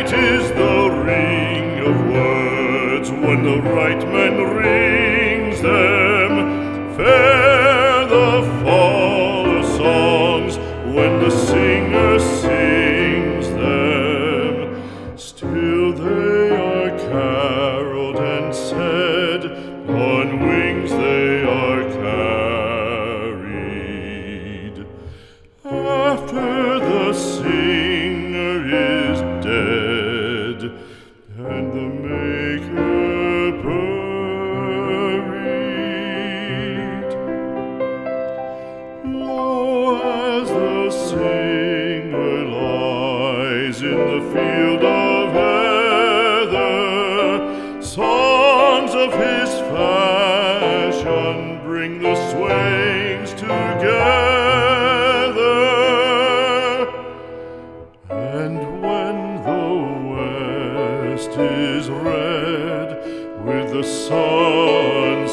Sweet is the ring of words when the right man rings them. Fair the fall of songs when the singer sings them. Still they are caroled and said, on wings they are carried. After the singer is dead and the maker buried, lo, as the singer lies in the field of heather, songs of his fashion bring the swains together. And when the west is red with the sunset